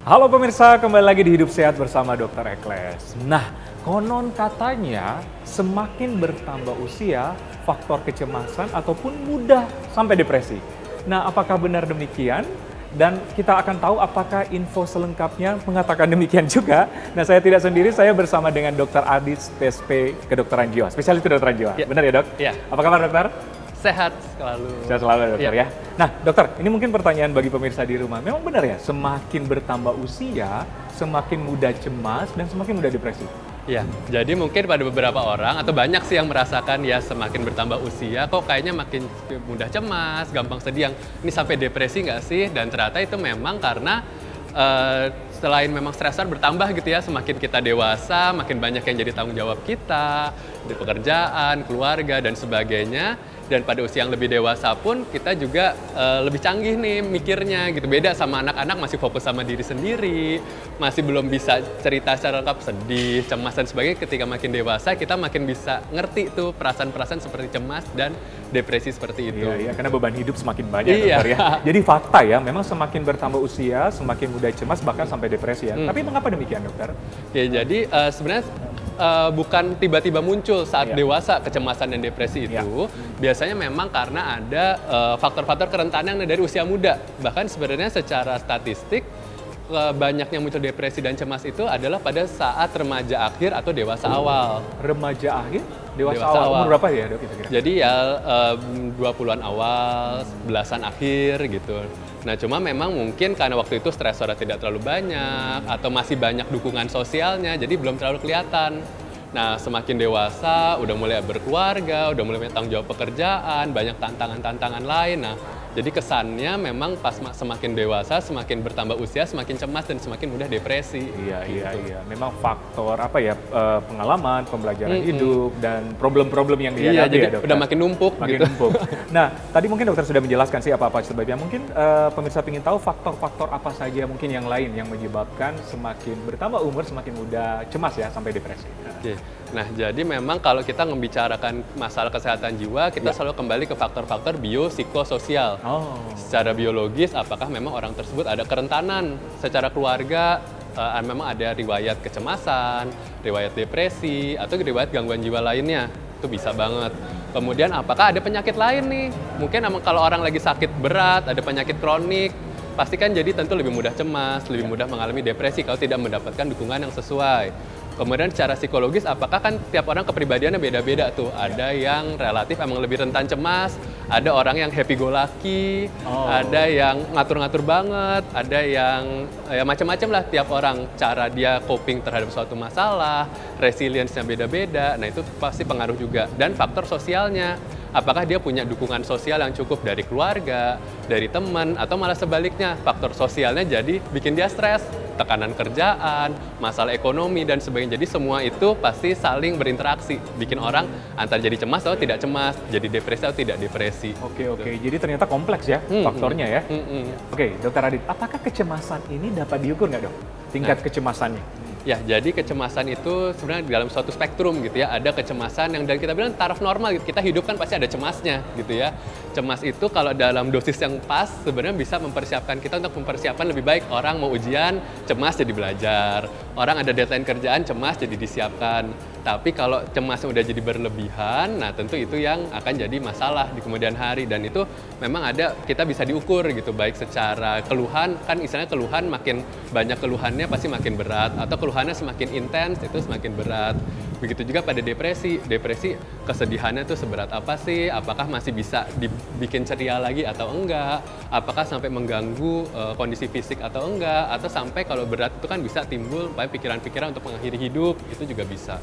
Halo pemirsa, kembali lagi di Hidup Sehat bersama Dr. Ekles. Nah, konon katanya semakin bertambah usia, faktor kecemasan ataupun mudah sampai depresi. Nah, apakah benar demikian? Dan kita akan tahu apakah info selengkapnya mengatakan demikian juga. Nah, saya tidak sendiri, saya bersama dengan Dr. Adit, PSP Kedokteran Jiwa, spesialis kedokteran jiwa. Ya. Benar ya, Dok? Ya. Apa kabar, Dokter? Sehat selalu. Sehat selalu, Dokter Ya. ya. Nah, Dokter, ini mungkin pertanyaan bagi pemirsa di rumah. Memang benar ya, semakin bertambah usia, semakin mudah cemas dan semakin mudah depresi. Ya, jadi mungkin pada beberapa orang atau banyak sih yang merasakan ya semakin bertambah usia kok kayaknya makin mudah cemas, gampang sedih yang ini sampai depresi nggak sih? Dan ternyata itu memang karena selain memang stresor bertambah gitu ya, semakin kita dewasa, makin banyak yang jadi tanggung jawab kita, di pekerjaan, keluarga, dan sebagainya. Dan pada usia yang lebih dewasa pun kita juga lebih canggih nih mikirnya gitu. Beda sama anak-anak masih fokus sama diri sendiri, masih belum bisa cerita secara lengkap, sedih, cemas, dan sebagainya. Ketika makin dewasa, kita makin bisa ngerti tuh perasaan-perasaan seperti cemas dan depresi seperti itu. Iya, karena beban hidup semakin banyak, Iya. Dokter ya. Jadi fakta ya, memang semakin bertambah usia, semakin mudah cemas, bahkan sampai depresi ya. Tapi mengapa demikian, Dokter? Ya, jadi sebenarnya bukan tiba-tiba muncul saat Iya. dewasa kecemasan dan depresi itu. Biasanya memang karena ada faktor-faktor kerentanan dari usia muda. Bahkan sebenarnya secara statistik banyaknya muncul depresi dan cemas itu adalah pada saat remaja akhir atau dewasa awal. Remaja akhir, dewasa Dewasa awal. awal. Umur berapa ya, Dok, kira-kira? Jadi ya 20-an awal, belasan akhir gitu. Nah, cuma memang mungkin karena waktu itu stresornya tidak terlalu banyak atau masih banyak dukungan sosialnya, jadi belum terlalu kelihatan. Nah, semakin dewasa, udah mulai berkeluarga, udah mulai punya tanggung jawab pekerjaan, banyak tantangan-tantangan lain. Nah, jadi kesannya memang pas semakin dewasa, semakin bertambah usia, semakin cemas dan semakin mudah depresi. Iya, gitu. iya. Memang faktor apa ya, pengalaman, pembelajaran hidup, dan problem-problem yang Iya, dihadapi jadi ya, Dokter? udah makin numpuk Makin gitu. numpuk. Nah, tadi mungkin dokter sudah menjelaskan sih apa-apa sebabnya. Mungkin pemirsa ingin tahu faktor-faktor apa saja mungkin yang lain yang menyebabkan semakin bertambah umur semakin mudah cemas ya sampai depresi. Oke. Nah, jadi memang kalau kita membicarakan masalah kesehatan jiwa, kita selalu kembali ke faktor-faktor biopsikososial. Oh. Secara biologis, apakah memang orang tersebut ada kerentanan secara keluarga, memang ada riwayat kecemasan, riwayat depresi, atau riwayat gangguan jiwa lainnya. Itu bisa banget. Kemudian apakah ada penyakit lain nih? Mungkin kalau orang lagi sakit berat, ada penyakit kronik, pasti kan jadi tentu lebih mudah cemas, lebih mudah mengalami depresi kalau tidak mendapatkan dukungan yang sesuai. Kemudian secara psikologis, apakah kan tiap orang kepribadiannya beda-beda tuh. Ada yang relatif emang lebih rentan cemas, ada orang yang happy go lucky, ada yang ngatur-ngatur banget, ada yang ya macam-macam lah tiap orang. Cara dia coping terhadap suatu masalah, resilience-nya beda-beda, nah itu pasti pengaruh juga. Dan faktor sosialnya, apakah dia punya dukungan sosial yang cukup dari keluarga, dari teman, atau malah sebaliknya, faktor sosialnya jadi bikin dia stres, tekanan kerjaan, masalah ekonomi, dan sebagainya. Jadi semua itu pasti saling berinteraksi, bikin orang antara jadi cemas atau tidak cemas, jadi depresi atau tidak depresi. Oke. Jadi ternyata kompleks ya faktornya ya. Oke, Dokter Adit, apakah kecemasan ini dapat diukur nggak, Dok? Tingkat kecemasannya? Ya, jadi kecemasan itu sebenarnya dalam suatu spektrum gitu ya. Ada kecemasan yang dari kita bilang taraf normal gitu. Kita hidup kan pasti ada cemasnya gitu ya. Cemas itu kalau dalam dosis yang pas sebenarnya bisa mempersiapkan kita untuk mempersiapkan lebih baik. Orang mau ujian, cemas jadi belajar. Orang ada deadline kerjaan, cemas jadi disiapkan. Tapi kalau cemasnya udah jadi berlebihan, nah tentu itu yang akan jadi masalah di kemudian hari. Dan itu memang ada, kita bisa diukur gitu. Baik secara keluhan, kan istilahnya keluhan makin banyak keluhannya pasti makin berat. Atau keluhannya semakin intens, itu semakin berat. Begitu juga pada depresi. Depresi, kesedihannya tuh seberat apa sih? Apakah masih bisa dibikin ceria lagi atau enggak? Apakah sampai mengganggu kondisi fisik atau enggak? Atau sampai kalau berat itu kan bisa timbul pikiran-pikiran untuk mengakhiri hidup, itu juga bisa.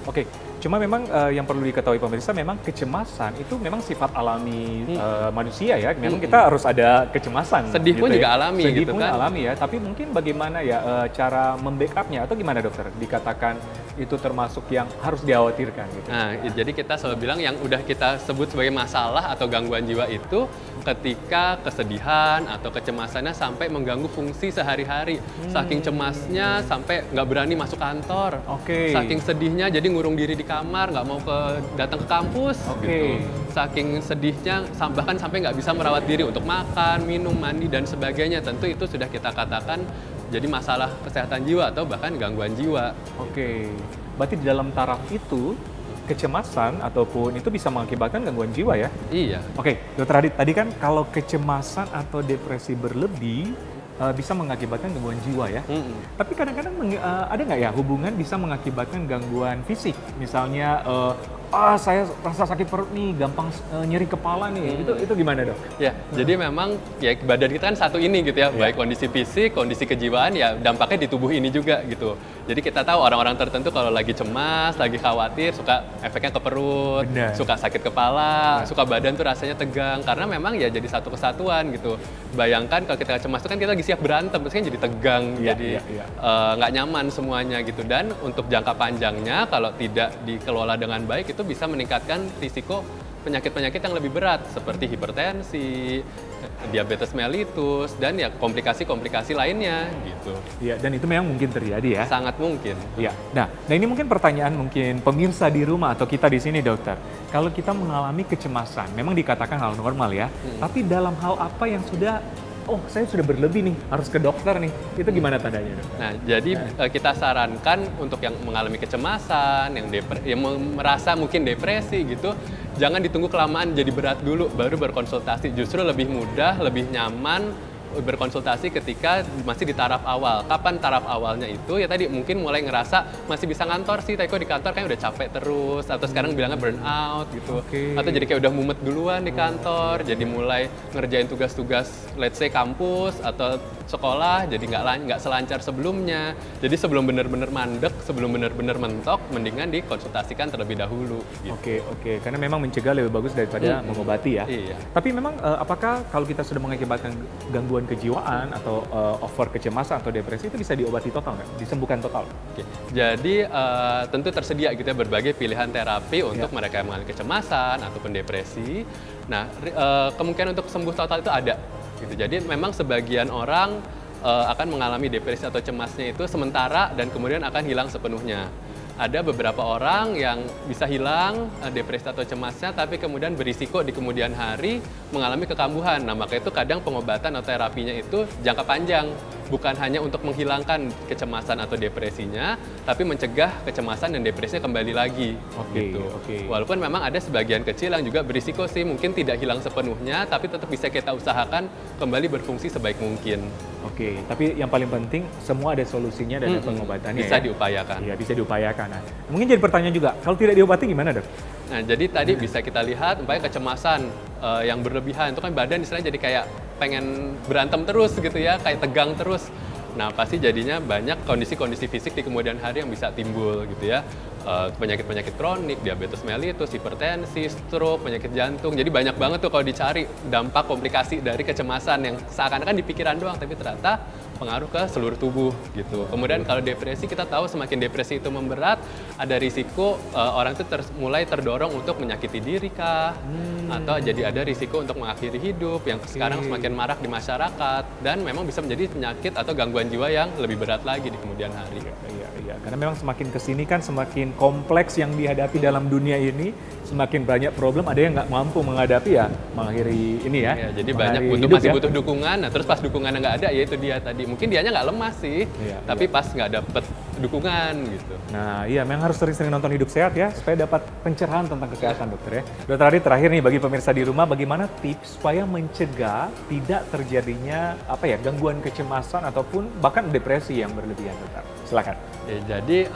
Oke, cuma memang yang perlu diketahui pemirsa, memang kecemasan itu memang sifat alami manusia ya. Memang kita harus ada kecemasan. Sedih pun gitu juga ya. alami Sedih gitu pun kan. alami ya, tapi mungkin bagaimana ya cara membackupnya atau gimana, Dokter? Dikatakan itu termasuk yang harus dikhawatirkan gitu. Nah, jadi kita selalu bilang yang udah kita sebut sebagai masalah atau gangguan jiwa itu ketika kesedihan atau kecemasannya sampai mengganggu fungsi sehari-hari. Saking cemasnya sampai nggak berani masuk kantor. Oke. Saking sedihnya jadi ngurung diri di kamar, nggak mau datang ke kampus. Oke. Gitu. Saking sedihnya bahkan sampai nggak bisa merawat diri untuk makan, minum, mandi, dan sebagainya. Tentu itu sudah kita katakan jadi masalah kesehatan jiwa atau bahkan gangguan jiwa. Oke, berarti di dalam taraf itu kecemasan ataupun itu bisa mengakibatkan gangguan jiwa ya? Iya. Oke, Dokter Adit, tadi kan kalau kecemasan atau depresi berlebih bisa mengakibatkan gangguan jiwa ya. Tapi kadang-kadang ada nggak ya hubungan bisa mengakibatkan gangguan fisik? Misalnya, saya rasa sakit perut nih, gampang nyeri kepala nih. Itu gimana dok? Ya, jadi memang ya badan kita kan satu ini gitu ya, baik kondisi fisik, kondisi kejiwaan ya dampaknya di tubuh ini juga gitu. Jadi kita tahu orang-orang tertentu kalau lagi cemas, lagi khawatir, suka efeknya ke perut, suka sakit kepala, suka badan tuh rasanya tegang karena memang ya jadi satu kesatuan gitu. Bayangkan kalau kita cemas itu kan kita lagi siap berantem, terus kan jadi tegang, jadi nggak nyaman semuanya gitu. Dan untuk jangka panjangnya kalau tidak dikelola dengan baik itu bisa meningkatkan risiko penyakit-penyakit yang lebih berat seperti hipertensi, diabetes mellitus, dan ya komplikasi-komplikasi lainnya gitu. Iya, dan itu memang mungkin terjadi ya? Sangat mungkin. Iya. Nah ini mungkin pertanyaan mungkin pemirsa di rumah atau kita di sini dokter. Kalau kita mengalami kecemasan, memang dikatakan hal normal ya, tapi dalam hal apa yang sudah saya sudah berlebih nih, harus ke dokter nih. Itu gimana tandanya, dok? Nah, jadi kita sarankan untuk yang mengalami kecemasan, yang merasa mungkin depresi gitu, jangan ditunggu kelamaan jadi berat dulu, baru berkonsultasi. Justru lebih mudah, lebih nyaman berkonsultasi ketika masih di taraf awal. Kapan taraf awalnya itu? Ya tadi mungkin mulai ngerasa masih bisa ngantor sih, tapi kok di kantor kan udah capek terus, atau sekarang bilangnya burn out gitu. Atau jadi kayak udah mumet duluan di kantor, jadi mulai ngerjain tugas-tugas let's say kampus atau sekolah, jadi nggak selancar sebelumnya. Jadi sebelum benar-benar mandek, sebelum benar-benar mentok, mendingan dikonsultasikan terlebih dahulu. Gitu. Oke. Karena memang mencegah lebih bagus daripada mengobati ya. Iya. Tapi memang apakah kalau kita sudah mengakibatkan gangguan kejiwaan atau over kecemasan atau depresi itu bisa diobati total nggak? Disembuhkan total? Oke. Jadi tentu tersedia gitu ya berbagai pilihan terapi untuk mereka yang mengalami kecemasan ataupun depresi. Nah, kemungkinan untuk sembuh total itu ada. Gitu. Jadi memang sebagian orang akan mengalami depresi atau cemasnya itu sementara dan kemudian akan hilang sepenuhnya. Ada beberapa orang yang bisa hilang depresi atau cemasnya, tapi kemudian berisiko di kemudian hari mengalami kekambuhan. Nah, maka itu kadang pengobatan atau terapinya itu jangka panjang. Bukan hanya untuk menghilangkan kecemasan atau depresinya, tapi mencegah kecemasan dan depresinya kembali lagi. Gitu. Walaupun memang ada sebagian kecil yang juga berisiko sih, mungkin tidak hilang sepenuhnya, tapi tetap bisa kita usahakan kembali berfungsi sebaik mungkin. Oke, tapi yang paling penting semua ada solusinya dan ada pengobatannya bisa diupayakan. Iya, bisa diupayakan. Nah, mungkin jadi pertanyaan juga, kalau tidak diobati gimana dok? Nah, jadi tadi bisa kita lihat, umpamanya kecemasan yang berlebihan, itu kan badan istilahnya jadi kayak pengen berantem terus gitu ya, kayak tegang terus. Nah, pasti jadinya banyak kondisi-kondisi fisik di kemudian hari yang bisa timbul gitu ya. Penyakit-penyakit kronik, diabetes mellitus, hipertensi, stroke, penyakit jantung. Jadi banyak banget tuh kalau dicari dampak komplikasi dari kecemasan yang seakan-akan di pikiran doang, tapi ternyata pengaruh ke seluruh tubuh gitu. Kemudian kalau depresi, kita tahu semakin depresi itu memberat, ada risiko orang itu mulai terdorong untuk menyakiti diri kah, atau jadi ada risiko untuk mengakhiri hidup yang sekarang semakin marak di masyarakat, dan memang bisa menjadi penyakit atau gangguan jiwa yang lebih berat lagi di kemudian hari. Iya, karena memang semakin kesini kan semakin kompleks yang dihadapi dalam dunia ini, semakin banyak problem, ada yang nggak mampu menghadapi ya mengakhiri ini ya. Ya, jadi banyak butuh dukungan, nah terus pas dukungannya nggak ada, ya itu dia tadi. Mungkin dianya nggak lemah sih, tapi pas nggak dapet dukungan gitu. Nah iya, memang harus sering-sering nonton Hidup Sehat ya, supaya dapat pencerahan tentang kesehatan dokter ya. Dokter Adit, terakhir nih bagi pemirsa di rumah, bagaimana tips supaya mencegah tidak terjadinya gangguan kecemasan ataupun bahkan depresi yang berlebihan dokter? Silakan. Ya, jadi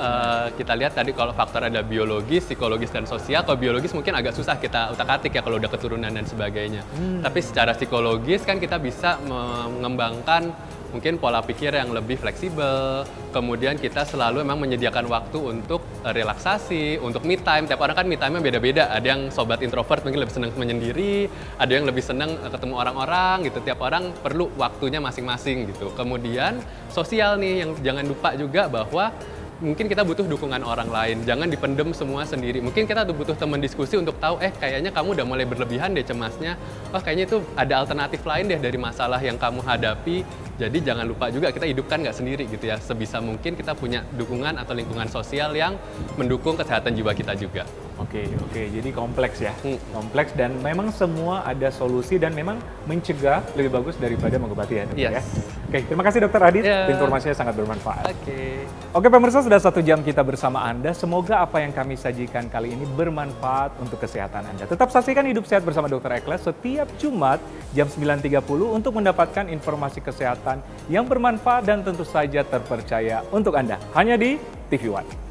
kita lihat tadi kalau faktor ada biologis, psikologis, dan sosial. Kalau biologis mungkin agak susah kita utak-atik ya kalau udah keturunan dan sebagainya. Tapi secara psikologis kan kita bisa mengembangkan mungkin pola pikir yang lebih fleksibel, kemudian kita selalu memang menyediakan waktu untuk relaksasi, untuk me time. Tiap orang kan me time-nya beda-beda. Ada yang sobat introvert mungkin lebih senang menyendiri, ada yang lebih senang ketemu orang-orang gitu. Tiap orang perlu waktunya masing-masing gitu. Kemudian sosial nih, yang jangan lupa juga bahwa mungkin kita butuh dukungan orang lain, jangan dipendem semua sendiri. Mungkin kita butuh teman diskusi untuk tahu, kayaknya kamu udah mulai berlebihan deh cemasnya. Kayaknya itu ada alternatif lain deh dari masalah yang kamu hadapi. Jadi jangan lupa juga kita hidupkan nggak sendiri gitu ya. Sebisa mungkin kita punya dukungan atau lingkungan sosial yang mendukung kesehatan jiwa kita juga. Oke, jadi kompleks ya. Kompleks dan memang semua ada solusi dan memang mencegah lebih bagus daripada mengobati ya, dokter ya. Oke, terima kasih Dokter Adit. Iya. Informasinya sangat bermanfaat. Oke. Oke pemirsa, sudah 1 jam kita bersama Anda. Semoga apa yang kami sajikan kali ini bermanfaat untuk kesehatan Anda. Tetap saksikan Hidup Sehat bersama Dokter Ekles setiap Jumat jam 9.30 untuk mendapatkan informasi kesehatan yang bermanfaat dan tentu saja terpercaya untuk Anda. Hanya di TV One.